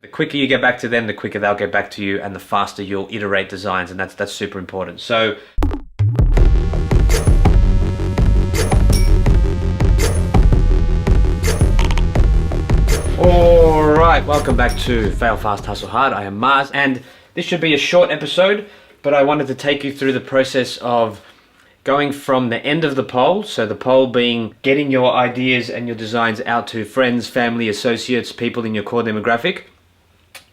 The quicker you get back to them, the quicker they'll get back to you, and the faster you'll iterate designs, and that's super important. So alright, welcome back to Fail Fast, Hustle Hard. I am Mars, and this should be a short episode, but I wanted to take you through the process of going from the end of the poll, so the poll being getting your ideas and your designs out to friends, family, associates, people in your core demographic,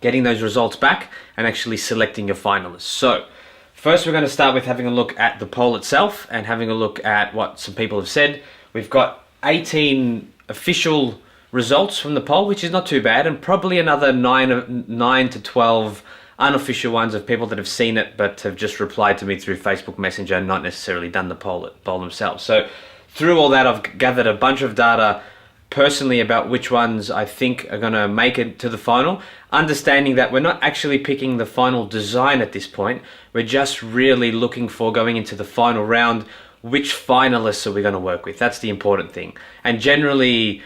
getting those results back, and actually selecting your finalists. So first we're going to start with having a look at the poll itself and having a look at what some people have said. We've got 18 official results from the poll, which is not too bad, and probably another 9 to 12 unofficial ones of people that have seen it but have just replied to me through Facebook Messenger and not necessarily done the poll themselves. So through all that, I've gathered a bunch of data personally about which ones I think are going to make it to the final, understanding that we're not actually picking the final design at this point. We're just really looking for, going into the final round, which finalists are we going to work with. That's the important thing. And generally,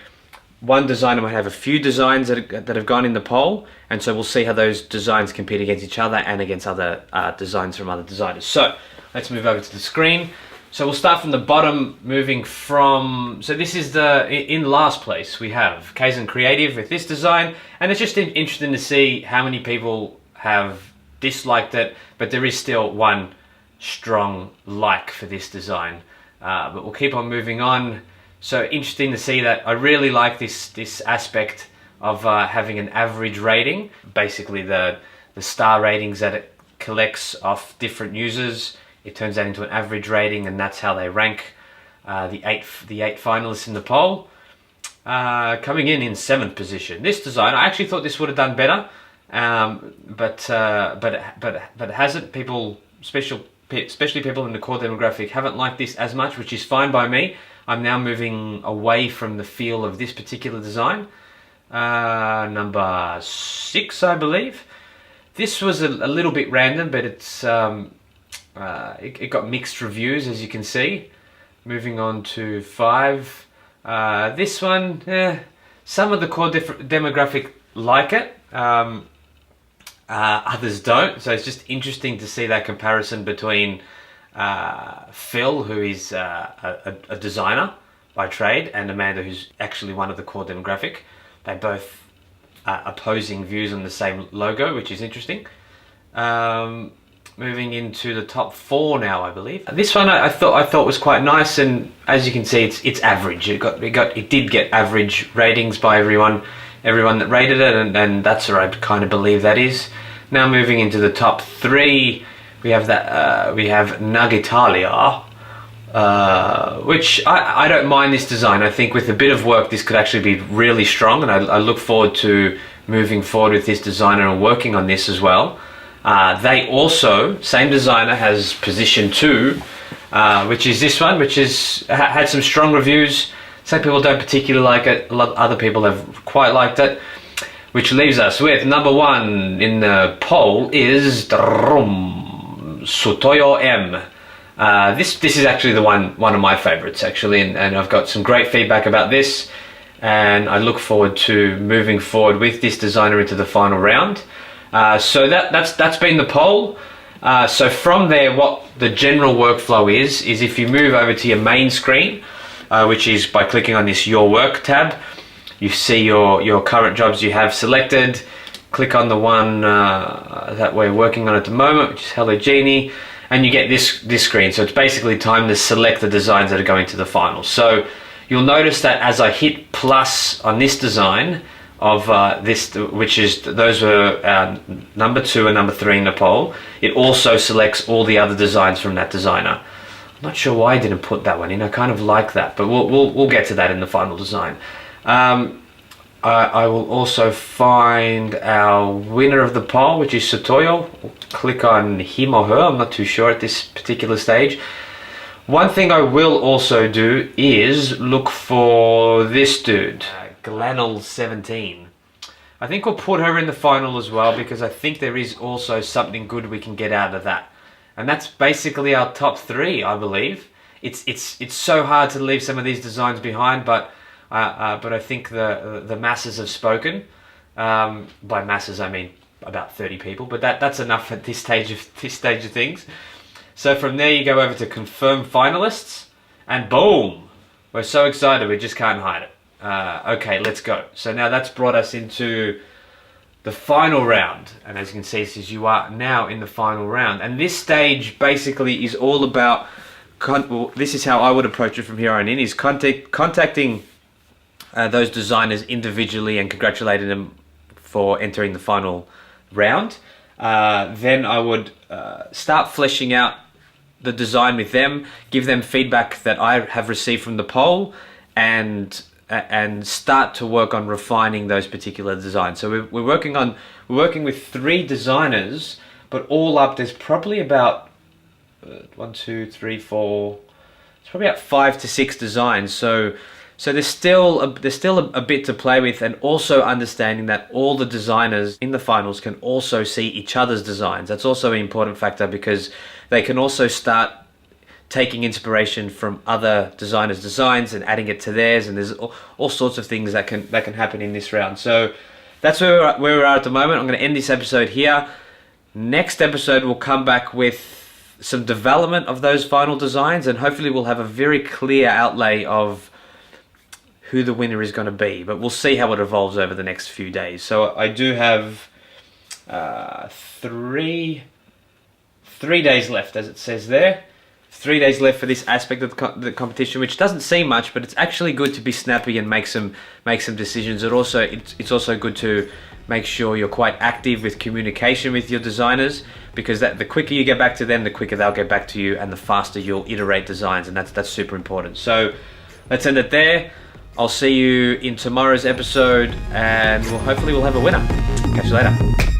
one designer might have a few designs that have gone in the poll, and so we'll see how those designs compete against each other and against other designs from other designers. So let's move over to the screen. So we'll start from the bottom, moving from, so this is in last place we have Kaizen Creative with this design, and it's just interesting to see how many people have disliked it, but there is still one strong like for this design. But we'll keep on moving on. So interesting to see that. I really like this aspect of having an average rating, basically the star ratings that it collects off different users. It turns that into an average rating, and that's how they rank the eight finalists in the poll. Coming in 7th position, this design, I actually thought this would have done better, but it hasn't. People, especially people in the core demographic, haven't liked this as much, which is fine by me. I'm now moving away from the feel of this particular design. Number 6, I believe. This was a little bit random, but it's it got mixed reviews, as you can see. Moving on to 5. This one, some of the core demographic like it, others don't. So it's just interesting to see that comparison between Phil, who is a designer by trade, and Amanda, who's actually one of the core demographic. They both are opposing views on the same logo, which is interesting. Moving into the top 4 now, I believe. This one I thought was quite nice, and as you can see, it's average. It did get average ratings by everyone that rated it, and that's where I kind of believe that is. Now moving into the top 3, we have Nugitalia, which I don't mind this design. I think with a bit of work, this could actually be really strong, and I look forward to moving forward with this designer and working on this as well. They also, same designer, has position 2, which is this one, which is had some strong reviews. Some people don't particularly like it, a lot of other people have quite liked it, which leaves us with number 1 in the poll is Sutoyo M. This is actually one of my favorites, actually, and I've got some great feedback about this, and I look forward to moving forward with this designer into the final round. So that's been the poll. So from there, what the general workflow is if you move over to your main screen, which is by clicking on this Your Work tab, you see your current jobs you have selected. Click on the one that we're working on at the moment, which is Hello Genie, and you get this screen. So it's basically time to select the designs that are going to the final. So you'll notice that as I hit plus on this design, of this, which is, those were number 2 and number 3 in the poll, it also selects all the other designs from that designer. I'm not sure why I didn't put that one in. I kind of like that, but we'll get to that in the final design. I will also find our winner of the poll, which is Sutoyo. Click on him or her, I'm not too sure at this particular stage. One thing I will also do is look for this dude, Glenel17. I think we'll put her in the final as well, because I think there is also something good we can get out of that. And that's basically our top 3, I believe. It's so hard to leave some of these designs behind, but I think the masses have spoken. By masses, I mean about 30 people, but that's enough at this stage of things. So from there, you go over to confirm finalists, and boom, we're so excited we just can't hide it. Okay, let's go. So now that's brought us into the final round, and as you can see, it says you are now in the final round. And this stage basically is all about. This is how I would approach it from here on in: is contacting those designers individually and congratulating them for entering the final round. Then I would start fleshing out the design with them, give them feedback that I have received from the poll, and start to work on refining those particular designs. So we're working with 3 designers, but all up there's probably about 1, 2, 3, 4. It's probably about 5 to 6 designs. So there's still a bit to play with, and also understanding that all the designers in the finals can also see each other's designs. That's also an important factor, because they can also start taking inspiration from other designers' designs and adding it to theirs, and there's all sorts of things that can happen in this round. So that's where we're at the moment. I'm going to end this episode here. Next episode we'll come back with some development of those final designs, and hopefully we'll have a very clear outlay of who the winner is going to be, but we'll see how it evolves over the next few days. So I do have 3 days left, as it says there. 3 days left for this aspect of the competition, which doesn't seem much, but it's actually good to be snappy and make some decisions. It's also good to make sure you're quite active with communication with your designers, because the quicker you get back to them, the quicker they'll get back to you, and the faster you'll iterate designs, and that's super important. So let's end it there. I'll see you in tomorrow's episode, and hopefully we'll have a winner. Catch you later.